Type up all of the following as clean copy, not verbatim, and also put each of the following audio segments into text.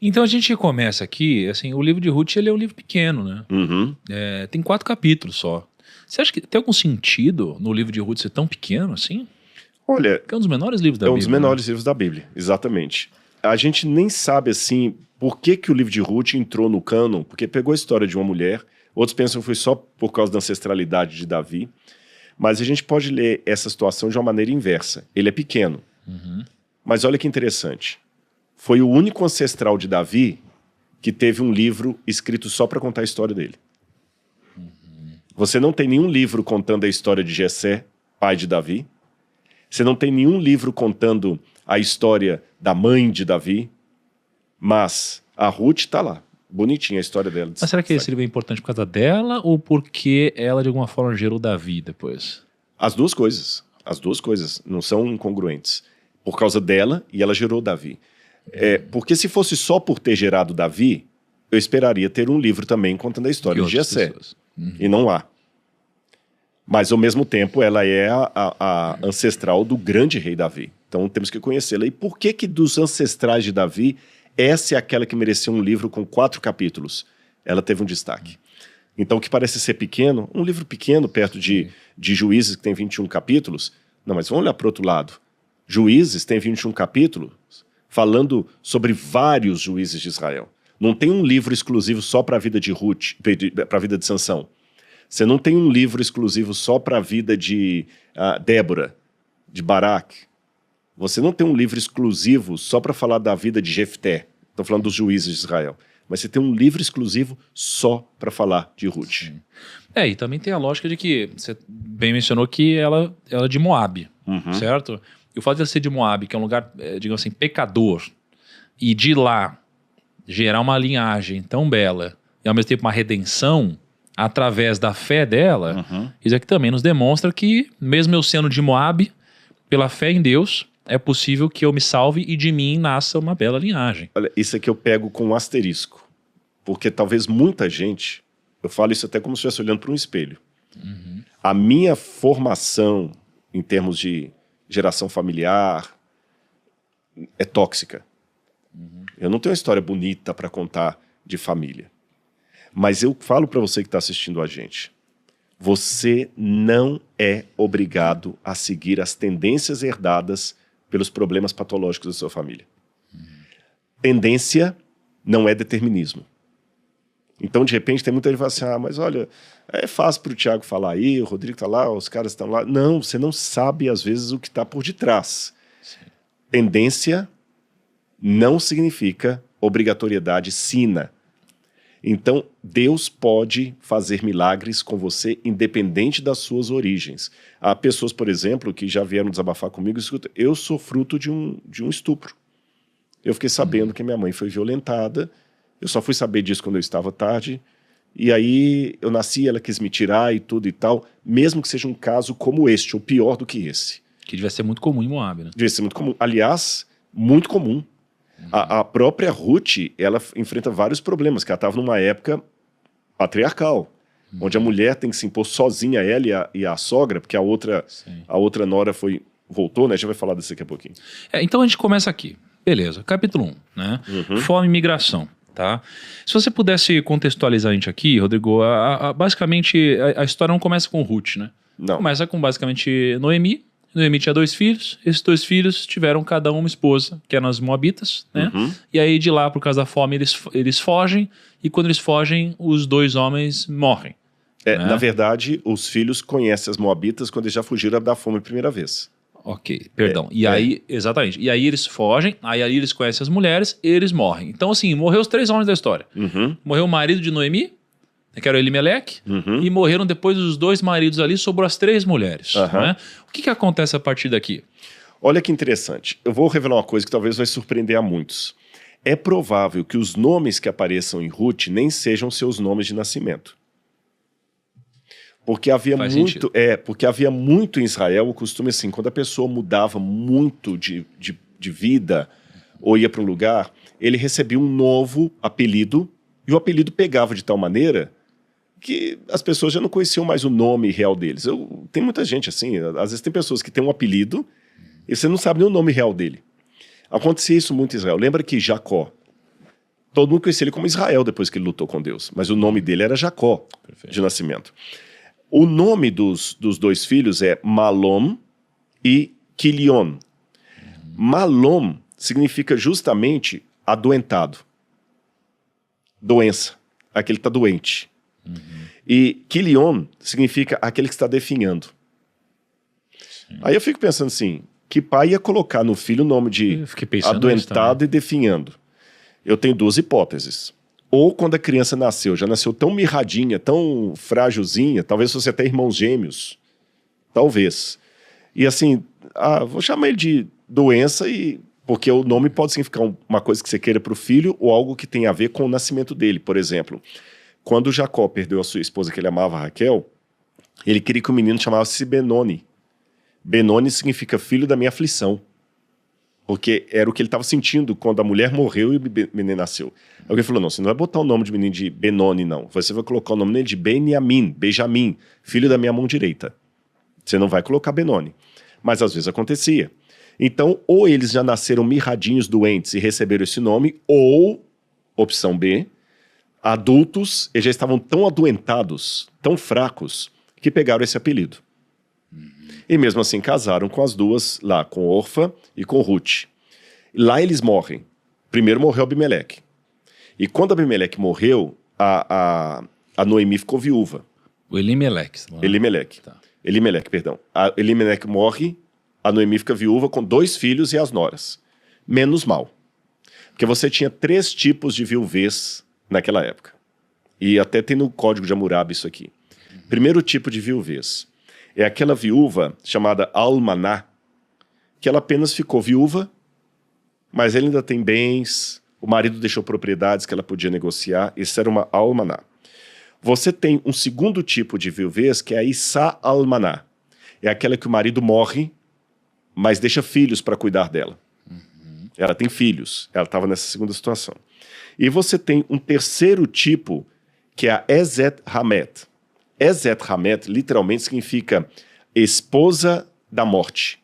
Então a gente começa aqui, assim, o livro de Ruth, ele é um livro pequeno, né? Uhum. Tem 4 capítulos só. Você acha que tem algum sentido no livro de Ruth ser tão pequeno assim? Olha, Porque é um dos menores livros da é Bíblia. um dos menores livros da Bíblia, exatamente. A gente nem sabe, assim, por que o livro de Ruth entrou no cânon, porque pegou a história de uma mulher, outros pensam que foi só por causa da ancestralidade de Davi, mas a gente pode ler essa situação de uma maneira inversa. Ele é pequeno, mas olha que interessante. Foi o único ancestral de Davi que teve um livro escrito só para contar a história dele. Você não tem nenhum livro contando a história de Jessé, pai de Davi. Você não tem nenhum livro contando a história da mãe de Davi. Mas a Ruth está lá. Bonitinha a história dela. Mas será que esse livro é importante por causa dela ou porque ela de alguma forma gerou Davi depois? As duas coisas. As duas coisas não são incongruentes. Por causa dela e ela gerou Davi. Porque se fosse só por ter gerado Davi, eu esperaria ter um livro também contando a história de Jessé. E não há. Mas, ao mesmo tempo, ela é a ancestral do grande rei Davi. Então, temos que conhecê-la. E por que dos ancestrais de Davi, essa é aquela que merecia um livro com 4 capítulos? Ela teve um destaque. Então, o que parece ser pequeno, um livro pequeno, perto de Juízes, que tem 21 capítulos. Não, mas vamos olhar para o outro lado. Juízes tem 21 capítulos, falando sobre vários juízes de Israel. Não tem um livro exclusivo só para a vida de Ruth, para a vida de Sansão. Você não tem um livro exclusivo só para a vida de Débora, de Baraque. Você não tem um livro exclusivo só para falar da vida de Jefté. Estou falando dos juízes de Israel. Mas você tem um livro exclusivo só para falar de Ruth. Sim. E também tem a lógica de que, você bem mencionou que ela é de Moabe, certo? E o fato de ela ser de Moabe, que é um lugar, digamos assim, pecador, e de lá gerar uma linhagem tão bela, e ao mesmo tempo uma redenção, através da fé dela, isso aqui também nos demonstra que, mesmo eu sendo de Moabe, pela fé em Deus, é possível que eu me salve e de mim nasça uma bela linhagem. Olha, isso aqui eu pego com um asterisco, porque talvez muita gente, eu falo isso até como se estivesse olhando para um espelho. A minha formação em termos de geração familiar é tóxica. Eu não tenho uma história bonita para contar de família. Mas eu falo para você que está assistindo a gente, você não é obrigado a seguir as tendências herdadas pelos problemas patológicos da sua família. Tendência não é determinismo. Então, de repente, tem muita gente que fala assim, mas olha, é fácil para o Thiago falar aí, o Rodrigo está lá, os caras estão lá. Não, você não sabe, às vezes, o que está por detrás. Sim. Tendência não significa obrigatoriedade sina. Então, Deus pode fazer milagres com você, independente das suas origens. Há pessoas, por exemplo, que já vieram desabafar comigo e escutam, eu sou fruto de um estupro. Eu fiquei sabendo que minha mãe foi violentada, eu só fui saber disso quando eu estava tarde, e aí eu nasci, ela quis me tirar e tudo e tal, mesmo que seja um caso como este, ou pior do que esse. Que devia ser muito comum em Moab, né? Devia ser muito comum. Aliás, muito comum. A própria Ruth, ela enfrenta vários problemas, que ela estava numa época patriarcal, onde a mulher tem que se impor sozinha, ela e a sogra, porque a outra nora voltou, né? A gente vai falar disso daqui a pouquinho. Então a gente começa aqui. Beleza, capítulo 1, né? Fome e migração, tá? Se você pudesse contextualizar a gente aqui, Rodrigo, basicamente a história não começa com Ruth, né? Não. Começa com basicamente Noemi. Noemi tinha 2 filhos, esses 2 filhos tiveram cada uma esposa, que eram as moabitas, né? E aí de lá, por causa da fome, eles fogem, e quando eles fogem, os 2 homens morrem. Né? Na verdade, os filhos conhecem as moabitas quando eles já fugiram da fome a primeira vez. Ok, perdão. Aí, exatamente. E aí eles fogem, aí eles conhecem as mulheres, eles morrem. Então assim, morreu os 3 homens da história. Morreu o marido de Noemi, que era o Elimeleque, e morreram depois os 2 maridos ali, sobrou as 3 mulheres. Né? O que acontece a partir daqui? Olha que interessante. Eu vou revelar uma coisa que talvez vai surpreender a muitos. É provável que os nomes que apareçam em Ruth nem sejam seus nomes de nascimento. Porque havia muito em Israel o costume assim, quando a pessoa mudava muito de vida ou ia para um lugar, ele recebia um novo apelido e o apelido pegava de tal maneira que as pessoas já não conheciam mais o nome real deles. Tem muita gente assim, às vezes tem pessoas que têm um apelido e você não sabe nem o nome real dele. Acontecia isso muito em Israel. Lembra que Jacó, Todo mundo conhecia ele como Israel depois que ele lutou com Deus. Mas o nome dele era Jacó, de nascimento. O nome dos dois filhos é Malom e Quilion. Malom significa justamente adoentado. Doença. Aquele que está doente. E Quilion significa aquele que está definhando. Aí eu fico pensando assim, que pai ia colocar no filho o nome de adoentado e definhando? Eu tenho duas hipóteses. Ou quando a criança nasceu, já nasceu tão mirradinha, tão frágilzinha, talvez fosse até irmãos gêmeos. Talvez. E assim, vou chamar ele de doença, porque o nome pode significar uma coisa que você queira para o filho ou algo que tem a ver com o nascimento dele. Por exemplo, quando Jacó perdeu a sua esposa que ele amava, Raquel, ele queria que o menino chamasse Benoni. Benoni significa filho da minha aflição. Porque era o que ele estava sentindo quando a mulher morreu e o menino nasceu. Alguém falou, não, você não vai botar o nome de menino de Benoni, não. Você vai colocar o nome dele de Benjamim, filho da minha mão direita. Você não vai colocar Benoni. Mas às vezes acontecia. Então, ou eles já nasceram mirradinhos, doentes e receberam esse nome, ou, opção B, adultos, eles já estavam tão adoentados, tão fracos, que pegaram esse apelido. E mesmo assim casaram com as duas lá, com Orfa e com Ruth. Lá eles morrem. Primeiro morreu Abimeleque. E quando Abimeleque morreu, a Noemi ficou viúva. O Elimelec. Elimelec. Tá. Elimelec, perdão. A Elimelec morre, a Noemi fica viúva com 2 filhos e as noras. Menos mal. Porque você tinha 3 tipos de viuvez naquela época. E até tem no Código de Hammurabi isso aqui. Primeiro tipo de viuvez é aquela viúva chamada almaná, que ela apenas ficou viúva, mas ela ainda tem bens, o marido deixou propriedades que ela podia negociar, isso era uma almaná. Você tem um segundo tipo de viuvez, que é a issá almaná. É aquela que o marido morre, mas deixa filhos para cuidar dela. Ela tem filhos, ela estava nessa segunda situação. E você tem um terceiro tipo, que é a Ezet Hamet. Ezet Hamet literalmente significa esposa da morte.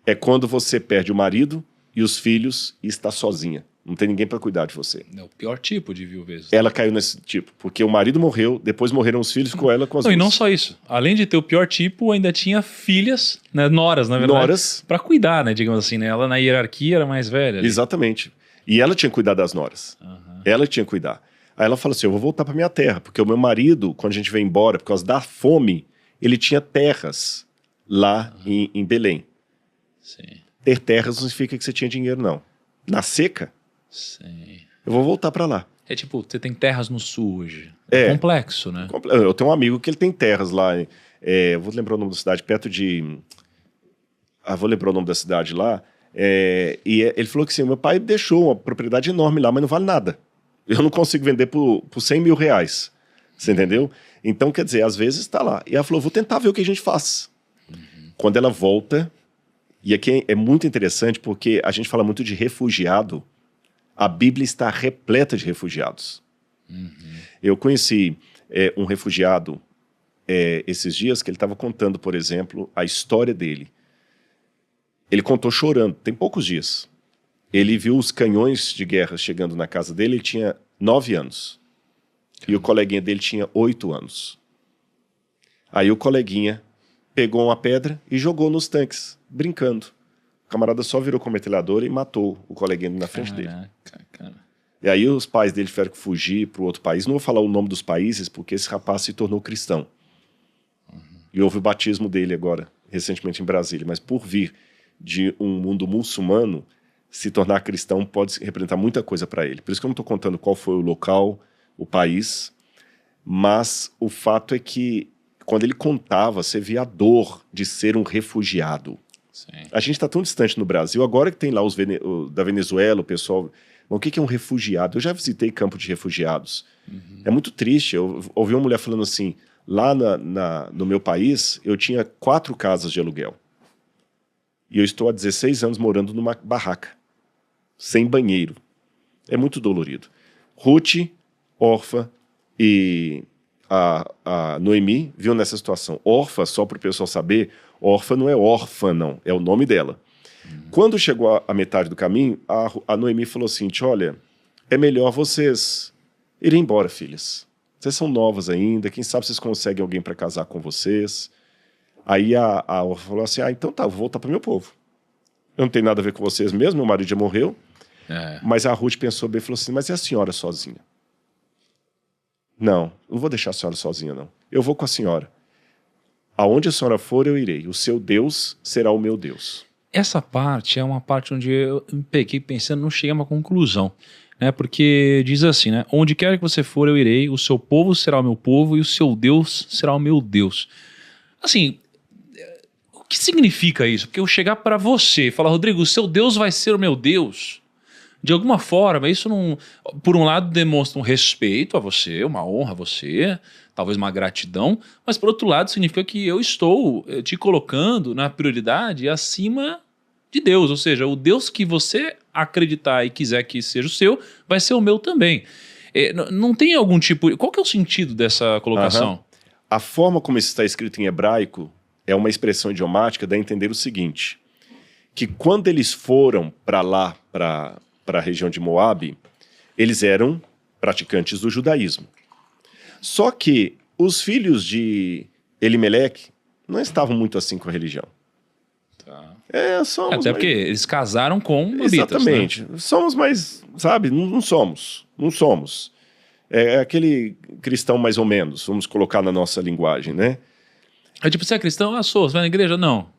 É quando você perde o marido e os filhos e está sozinha. Não tem ninguém para cuidar de você. É o pior tipo de viuvez. Ela caiu nesse tipo, porque o marido morreu, depois morreram os filhos com ela, com as duas. E não só isso. Além de ter o pior tipo, ainda tinha filhas, né, noras, na verdade. Noras. Para cuidar, né, digamos assim. Né? Ela na hierarquia era mais velha. Ali. Exatamente. E ela tinha que cuidar das noras. Ela tinha que cuidar. Aí ela falou assim, eu vou voltar para minha terra, porque o meu marido, quando a gente veio embora, por causa da fome, ele tinha terras lá em Belém. Sim. Ter terras não significa que você tinha dinheiro, não. Na seca, sim. Eu vou voltar para lá. É tipo, você tem terras no sul hoje. É complexo, né? Eu tenho um amigo que ele tem terras lá, eu vou lembrar o nome da cidade, perto de... vou lembrar o nome da cidade lá, e ele falou que assim, meu pai deixou uma propriedade enorme lá, mas não vale nada. Eu não consigo vender por 100 mil reais. Você entendeu? Então, quer dizer, às vezes está lá. E ela falou, vou tentar ver o que a gente faz. Quando ela volta, e aqui é muito interessante porque a gente fala muito de refugiado, a Bíblia está repleta de refugiados. Eu conheci um refugiado esses dias que ele estava contando, por exemplo, a história dele. Ele contou chorando, tem poucos dias. Ele viu os canhões de guerra chegando na casa dele, ele tinha 9 anos. E o coleguinha dele tinha 8 anos. Aí o coleguinha pegou uma pedra e jogou nos tanques, brincando. O camarada só virou com a metralhadora e matou o coleguinha na frente dele. Cara. E aí os pais dele tiveram que fugir para o outro país. Não vou falar o nome dos países, porque esse rapaz se tornou cristão. E houve o batismo dele agora, recentemente em Brasília. Mas por vir de um mundo muçulmano, se tornar cristão pode representar muita coisa para ele. Por isso que eu não estou contando qual foi o local, o país, mas o fato é que quando ele contava, você via a dor de ser um refugiado. Sim. A gente está tão distante no Brasil, agora que tem lá da Venezuela, o pessoal... O que é um refugiado? Eu já visitei campo de refugiados. É muito triste. Eu ouvi uma mulher falando assim, lá no meu país, eu tinha 4 casas de aluguel. E eu estou há 16 anos morando numa barraca, sem banheiro. É muito dolorido. Ruth, Orfa e a Noemi viu nessa situação. Orfa, só para o pessoal saber, Orfa não é órfã, não. É o nome dela. Quando chegou a metade do caminho, a Noemi falou assim, olha, é melhor vocês irem embora, filhas. Vocês são novas ainda, quem sabe vocês conseguem alguém para casar com vocês. Aí a Orfa falou assim, então tá, vou voltar para meu povo. Eu não tenho nada a ver com vocês mesmo, meu marido já morreu. Mas a Ruth pensou bem e falou assim, mas e a senhora sozinha? Não vou deixar a senhora sozinha, não. Eu vou com a senhora. Aonde a senhora for, eu irei. O seu Deus será o meu Deus. Essa parte é uma parte onde eu me peguei pensando, não cheguei a uma conclusão, né? Porque diz assim, né? Onde quer que você for, eu irei, o seu povo será o meu povo e o seu Deus será o meu Deus. Assim, o que significa isso? Porque eu chegar para você e falar, Rodrigo, o seu Deus vai ser o meu Deus, de alguma forma, isso não, por um lado demonstra um respeito a você, uma honra a você, talvez uma gratidão, mas por outro lado significa que eu estou te colocando na prioridade acima de Deus, ou seja, o Deus que você acreditar e quiser que seja o seu, vai ser o meu também. Não tem algum tipo... Qual que é o sentido dessa colocação? A forma como isso está escrito em hebraico é uma expressão idiomática, dá a entender o seguinte, que quando eles foram para lá, para a região de Moabe, eles eram praticantes do judaísmo. Só que os filhos de Elimeleque não estavam muito assim com a religião. Tá. Até porque eles casaram com moabitas. Exatamente. Né? Somos mais, sabe, não somos. É aquele cristão mais ou menos, vamos colocar na nossa linguagem, né? É tipo, você é cristão? Sou. Você vai na igreja? Não.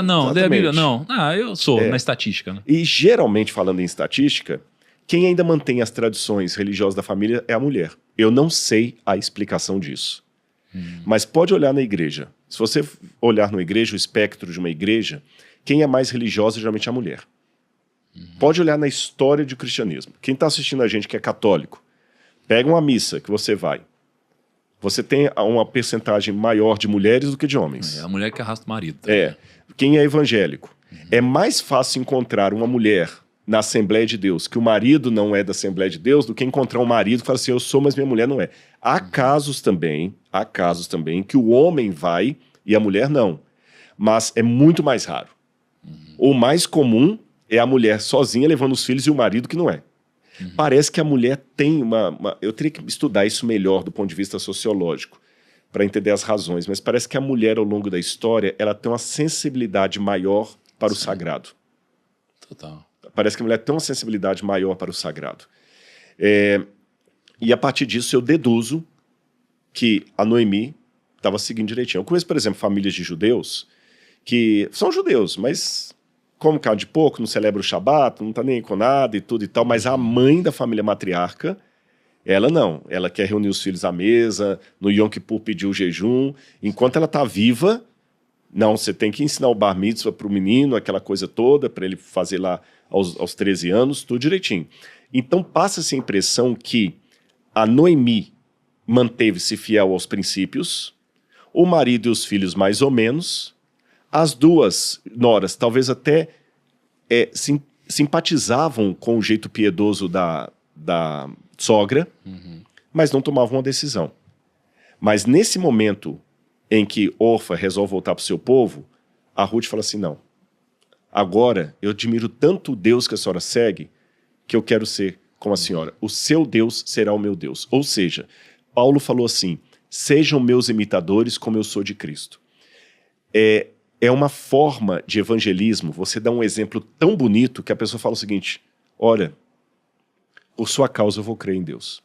Não. Lê a Bíblia? Não. Eu sou, na estatística. Né? E geralmente, falando em estatística, quem ainda mantém as tradições religiosas da família é a mulher. Eu não sei a explicação disso. Mas pode olhar na igreja. Se você olhar na igreja, o espectro de uma igreja, quem é mais religiosa geralmente é a mulher. Pode olhar na história do cristianismo. Quem está assistindo a gente que é católico, pega uma missa que você vai. Você tem uma percentagem maior de mulheres do que de homens. É a mulher que arrasta o marido. Quem é evangélico. É mais fácil encontrar uma mulher na Assembleia de Deus, que o marido não é da Assembleia de Deus, do que encontrar um marido que fala assim, eu sou, mas minha mulher não é. Há casos também que o homem vai e a mulher não. Mas é muito mais raro. O mais comum é a mulher sozinha levando os filhos e o marido que não é. Parece que a mulher tem eu teria que estudar isso melhor do ponto de vista sociológico para entender as razões, mas parece que a mulher ao longo da história ela tem uma sensibilidade maior para o sagrado. Total. Parece que a mulher tem uma sensibilidade maior para o sagrado. E a partir disso eu deduzo que a Noemi estava seguindo direitinho. Eu conheço, por exemplo, famílias de judeus que são judeus, mas come carne de porco, não celebra o Shabat, não está nem com nada e tudo e tal, mas a mãe da família matriarca, ela não. Ela quer reunir os filhos à mesa, no Yom Kippur pedir o jejum. Enquanto ela está viva, não, você tem que ensinar o bar mitzvah para o menino, aquela coisa toda, para ele fazer lá aos 13 anos, tudo direitinho. Então passa-se a impressão que a Noemi manteve-se fiel aos princípios, o marido e os filhos mais ou menos, as duas noras talvez até simpatizavam com o jeito piedoso da sogra, mas não tomavam uma decisão. Mas nesse momento em que Orfa resolve voltar para o seu povo, a Ruth fala assim, não, agora eu admiro tanto o Deus que a senhora segue, que eu quero ser como a senhora. O seu Deus será o meu Deus. Ou seja, Paulo falou assim, sejam meus imitadores como eu sou de Cristo. É uma forma de evangelismo, você dá um exemplo tão bonito que a pessoa fala o seguinte, olha, por sua causa eu vou crer em Deus.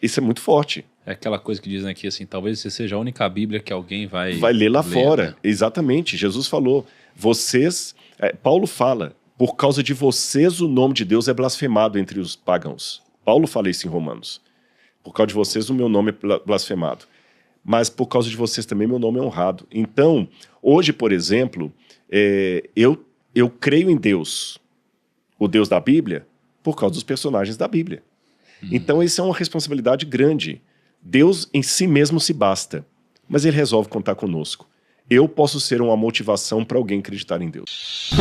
Isso é muito forte. É aquela coisa que dizem aqui assim, talvez você seja a única Bíblia que alguém vai ler lá fora. Né? Exatamente, Jesus falou, Paulo fala, por causa de vocês o nome de Deus é blasfemado entre os pagãos. Paulo fala isso em Romanos. Por causa de vocês o meu nome é blasfemado. Mas por causa de vocês também meu nome é honrado. Então, hoje, por exemplo, eu creio em Deus, o Deus da Bíblia, por causa dos personagens da Bíblia. Então, isso é uma responsabilidade grande. Deus em si mesmo se basta, mas ele resolve contar conosco. Eu posso ser uma motivação para alguém acreditar em Deus.